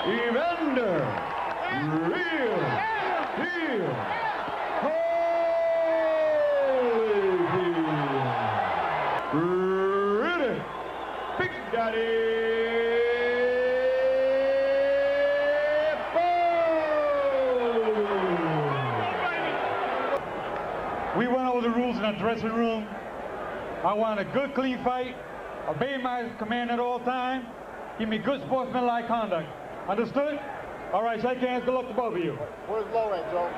Evander Holyfield. Riddick Big Daddy Bowe. We went over the rules in the dressing room. I want a good, clean fight. Obey my command at all times. Give me good sportsmanlike conduct. Understood? All right, shake hands. Good luck to both of you. Where's low at, Joe?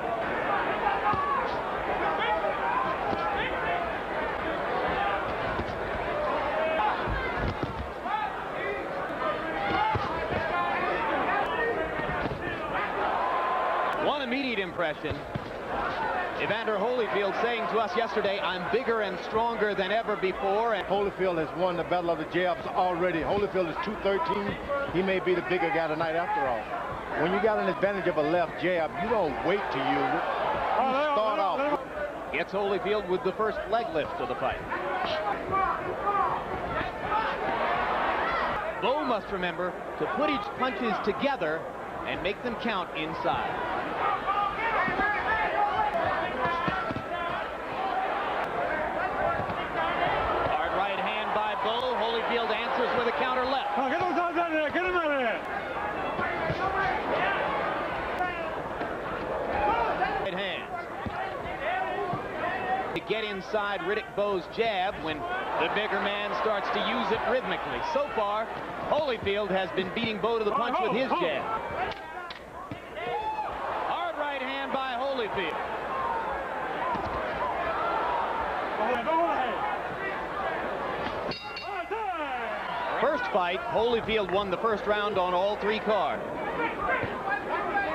One immediate impression. Evander Holyfield saying to us yesterday, I'm bigger and stronger than ever before. And Holyfield has won the battle of the jabs already. Holyfield is 213. He may be the bigger guy tonight after all. When you got an advantage of a left jab, you don't wait to use it. You start off. Gets Holyfield with the first leg lift of the fight. Bowe must remember to put his punches together and make them count inside. Holyfield answers with a counter left. Oh, get those guys out of there. Get them out of there. Right hand. To get inside Riddick Bowe's jab when the bigger man starts to use it rhythmically. So far, Holyfield has been beating Bowe to the punch with his jab. Hard right hand by Holyfield. First fight, Holyfield won the first round on all three cards.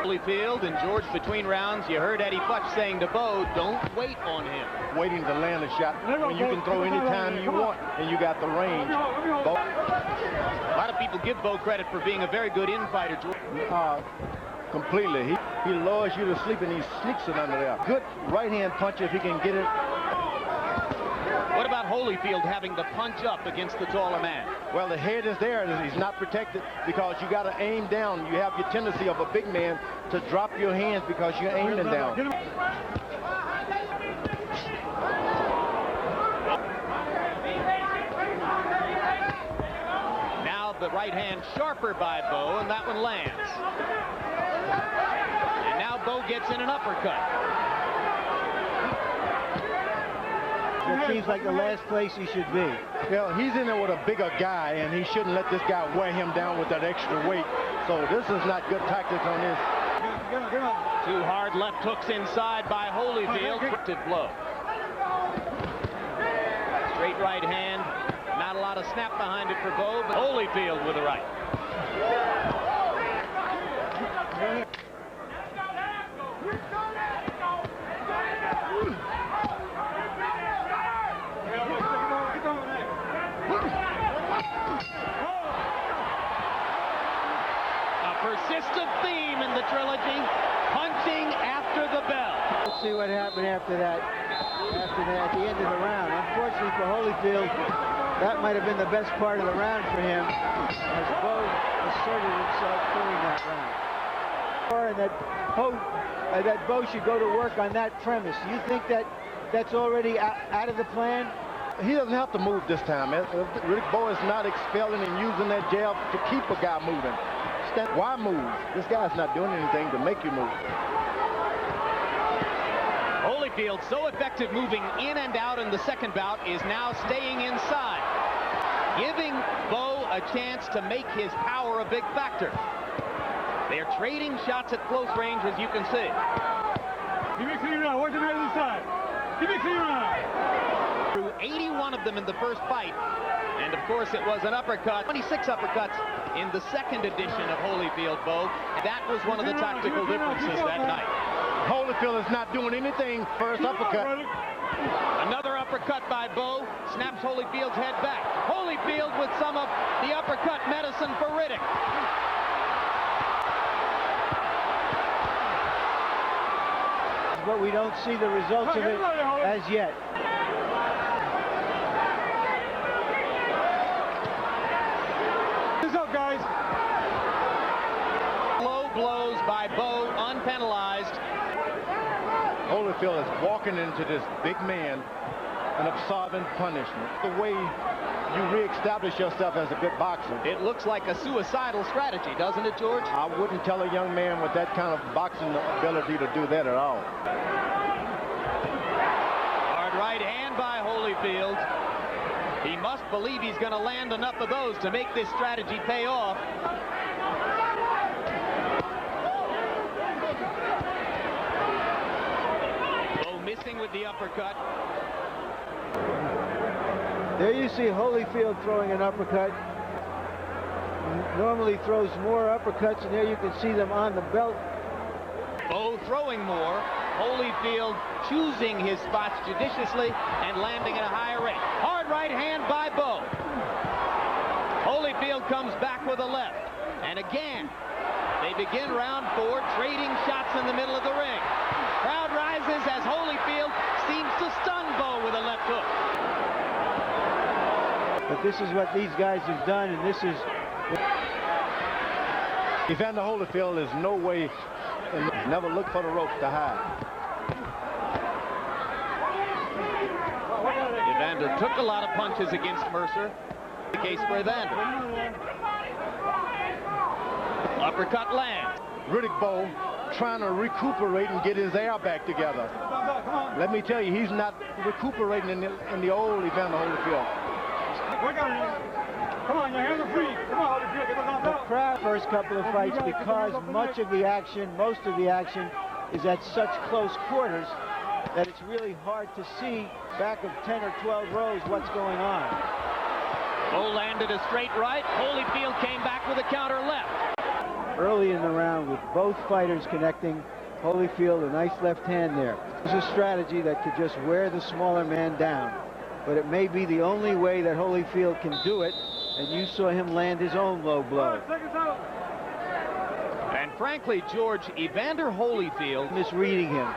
Holyfield and George between rounds, you heard Eddie Futch saying to Bowe, don't wait on him. Waiting to land a shot when you can throw any time you want and you got the range. A lot of people give Bowe credit for being a very good infighter, George. Completely. He lures you to sleep and he sneaks it under there. Good right-hand punch if he can get it. What about Holyfield having to punch up against the taller man? Well, the head is there. He's not protected because you got to aim down. You have your tendency of a big man to drop your hands because you're aiming down. Now the right hand sharper by Bowe, and that one lands. And now Bowe gets in an uppercut. It seems like the last place he should be. Yeah, he's in there with a bigger guy, and he shouldn't let this guy wear him down with that extra weight. So this is not good tactics on this. Two hard left hooks inside by Holyfield. Blow. Straight right hand. Not a lot of snap behind it for Bowe, but Holyfield with the right. Persistent theme in the trilogy, punching after the bell. Let's see what happened after that, at the end of the round. Unfortunately for Holyfield, that might have been the best part of the round for him, as Bowe asserted himself during that round. And that Bowe should go to work on that premise. Do you think that that's already out of the plan? He doesn't have to move this time. Riddick Bowe is not expelling and using that jab to keep a guy moving. Why move? This guy's not doing anything to make you move. Holyfield, so effective moving in and out in the second bout, is now staying inside, giving Bowe a chance to make his power a big factor. They're trading shots at close range, as you can see. Give me a clean round. Watch him out of the side. Give me a clean round. Threw 81 of them in the first fight. And of course it was an uppercut, 26 uppercuts in the second edition of Holyfield Bowe. That was one of the tactical differences that night. Holyfield is not doing anything first uppercut. Another uppercut by Bowe snaps Holyfield's head back. Holyfield with some of the uppercut medicine for Riddick. But we don't see the results of it as yet. by Bowe, unpenalized. Holyfield is walking into this big man and absorbing punishment. The way you reestablish yourself as a good boxer. It looks like a suicidal strategy, doesn't it, George? I wouldn't tell a young man with that kind of boxing ability to do that at all. Hard right hand by Holyfield. He must believe he's going to land enough of those to make this strategy pay off. Bowe missing with the uppercut. There you see Holyfield throwing an uppercut. Normally throws more uppercuts, and there you can see them on the belt. Bowe throwing more. Holyfield choosing his spots judiciously and landing at a higher rate. Hard right hand by Bowe. Holyfield comes back with a left. And again, they begin round 4, trading shots in the middle of the ring. Crowd rises as Holyfield seems to stun Bowe with a left hook. But this is what these guys have done, and this is... Evander Holyfield is no way, and never looked for the ropes to hide. Evander took a lot of punches against Mercer. The case for Evander. Uppercut lands. Riddick Bowe trying to recuperate and get his air back together. Let me tell you, he's not recuperating in the old Evander Holyfield. Come on, your hands are free. Come on, Holyfield, get on The top. crowd first couple of fights, because most of the action is at such close quarters that it's really hard to see back of 10 or 12 rows what's going on. Bowe landed a straight right. Holyfield came back with a counter left. Early in the round, with both fighters connecting, Holyfield a nice left hand there. It's a strategy that could just wear the smaller man down, but it may be the only way that Holyfield can do it, and you saw him land his own low blow. And frankly, George, Evander Holyfield, Misreading him.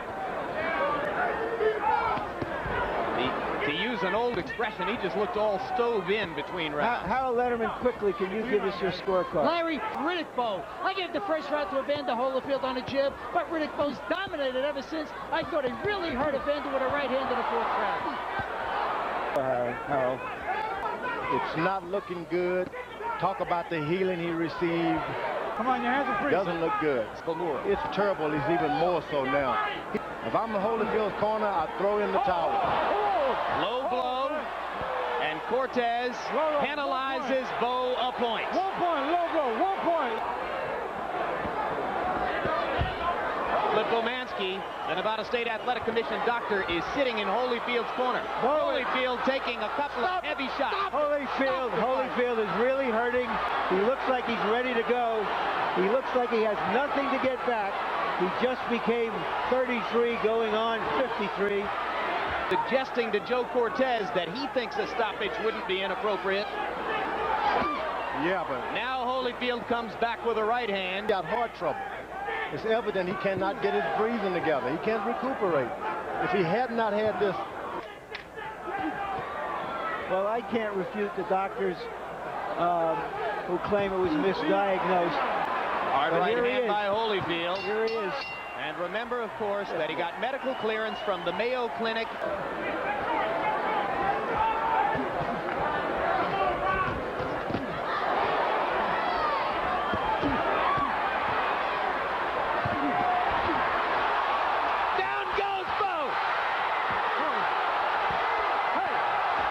to use an old expression, he just looked all stove in between rounds. Harold Letterman, quickly, can you give us your scorecard? Larry, Riddick Bowe. I gave the first round to Evander Holyfield on a jib, but Riddick Bowe's dominated ever since. I thought he really hurt Evander with a right hand in the 4th round. Harold. It's not looking good. Talk about the healing he received. Come on, your hands are free. Doesn't look good. It's terrible. He's even more so now. If I'm in Holyfield's corner, I throw in the towel. Low blow, and Cortez penalizes Bowe a point. 1 point, low blow, 1 point. Litvomansky, the Nevada State Athletic Commission doctor, is sitting in Holyfield's corner. Holyfield taking a couple of heavy shots. Holyfield is really hurting. He looks like he's ready to go. He looks like he has nothing to get back. He just became 33, going on 53. Suggesting to Joe Cortez that he thinks a stoppage wouldn't be inappropriate. Yeah, but Now Holyfield comes back with a right hand. he got heart trouble. It's evident he cannot get his breathing together. He can't recuperate. If he had not had this... Well, I can't refute the doctors who claim it was misdiagnosed. Hard But right here he hand is. by Holyfield. Here he is. And remember, of course, that he got medical clearance from the Mayo Clinic. Down goes Bowe.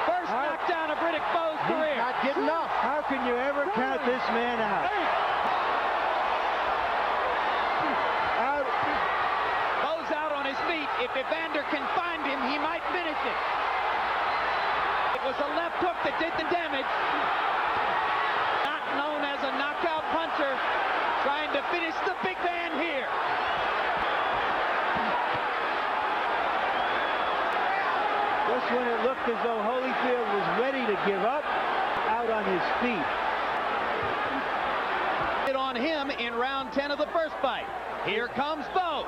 First knockdown of Riddick Bowe's He's career. not getting up. How can you ever count this man out? Bowe's out on his feet. If Evander can find him, he might finish it. It was a left hook that did the damage. Not known as a knockout puncher, trying to finish the big man here. Just when it looked as though Holyfield was ready to give up, out on his feet. It on him in round 10 of the first fight. Here comes Bowe.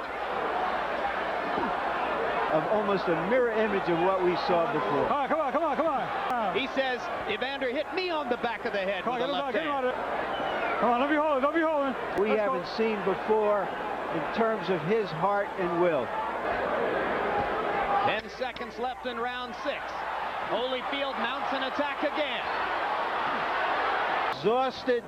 Of almost a mirror image of what we saw before. All right, come on, come on, come on. He says, Evander hit me on the back of the head with a left hand. Come on, don't be holding, don't be holding. We haven't seen before in terms of his heart and will. 10 seconds left in round 6. Holyfield mounts an attack again. Exhausted,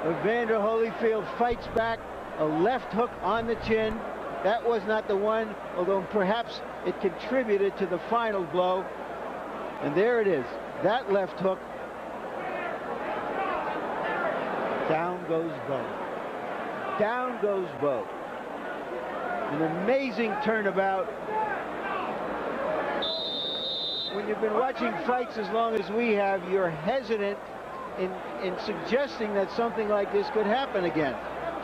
Evander Holyfield fights back, a left hook on the chin. That was not the one, although perhaps it contributed to the final blow. And there it is, that left hook. Down goes Bowe. Down goes Bowe. An amazing turnabout. When you've been watching fights as long as we have, you're hesitant in suggesting that something like this could happen again.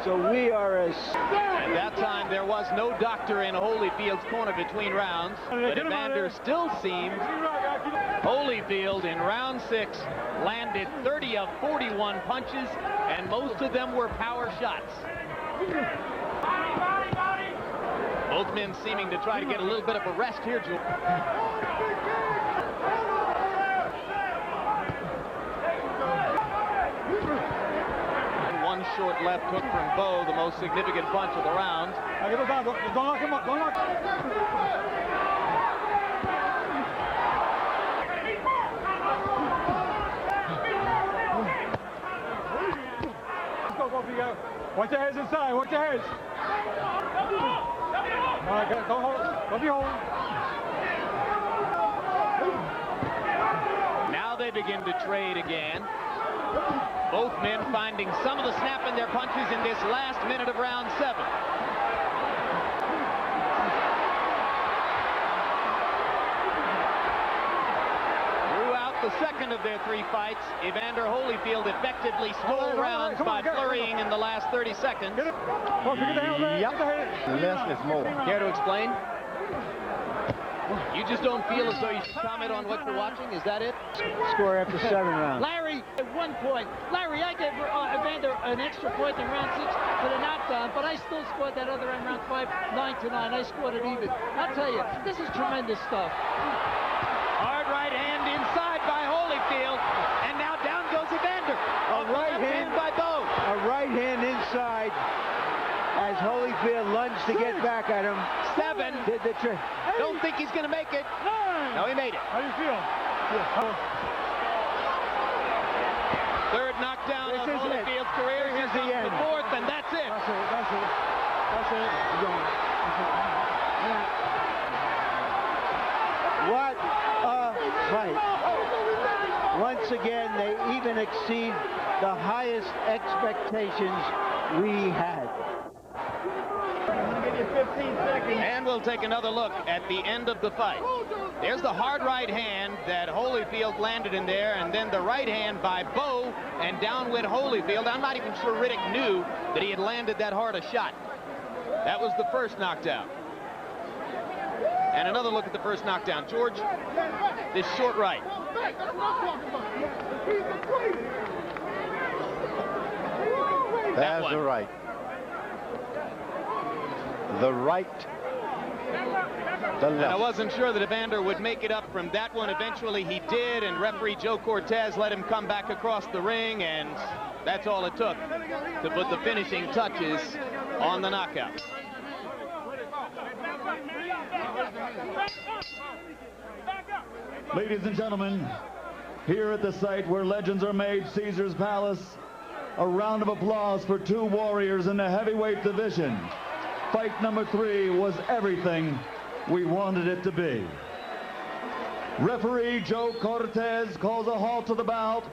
So we are as... At that time, there was no doctor in Holyfield's corner between rounds, but Evander still seemed... Holyfield in round 6 landed 30 of 41 punches, and most of them were power shots. Both men seeming to try to get a little bit of a rest here, George. One short left hook from Bowe, the most significant punch of the round. Don't lock him up. Don't lock him up. Watch your heads inside. Watch your heads. All right, don't hold. Don't be holding. Now they begin to trade again. Both men finding some of the snap in their punches in this last minute of round 7. Throughout the second of their 3 fights, Evander Holyfield effectively stole rounds by flurrying in the last 30 seconds. Yep. Less is more. Care to explain? You just don't feel as though you should comment on what you're watching? Is that it? Score after 7 rounds. Larry, at 1 point. Larry, I gave Evander an extra point in round 6 for the knockdown, but I still scored that other in round 5, 9-9. I scored it even. I'll tell you, this is tremendous stuff. Hard right hand inside by Holyfield, and now down goes Evander. A right hand by Bowe. A right hand inside as Holyfield lunged to get back at him. 7. Did the trick. Don't think he's going to make it. No, he made it. How do you feel? Third knockdown of This is it. Holyfield's career. This Here is the comes end. the 4th, and that's it. That's it. That's it. That's it. What a fight. Once again, they even exceed the highest expectations we had. And we'll take another look at the end of the fight. There's the hard right hand that Holyfield landed in there, and then the right hand by Bowe, and down went Holyfield. I'm not even sure Riddick knew that he had landed that hard a shot. That was the first knockdown. And another look at the first knockdown. George, this short right. That's the right. The right. The And I left. wasn't sure that Evander would make it up from that one. Eventually he did, and referee Joe Cortez let him come back across the ring, and that's all it took to put the finishing touches on the knockout. Ladies and gentlemen, here at the site where legends are made, Caesar's Palace, a round of applause for 2 warriors in the heavyweight division. Fight number 3 was everything we wanted it to be. Referee Joe Cortez calls a halt to the bout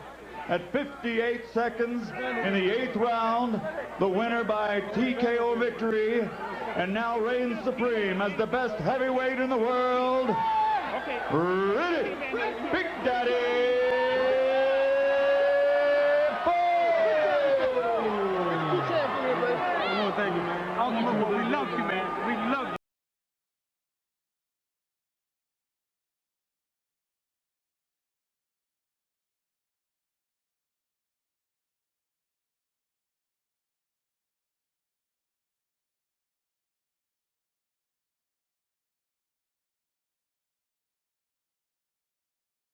at 58 seconds in the 8th round. The winner by TKO victory, and now reigns supreme as the best heavyweight in the world, Riddick Big Daddy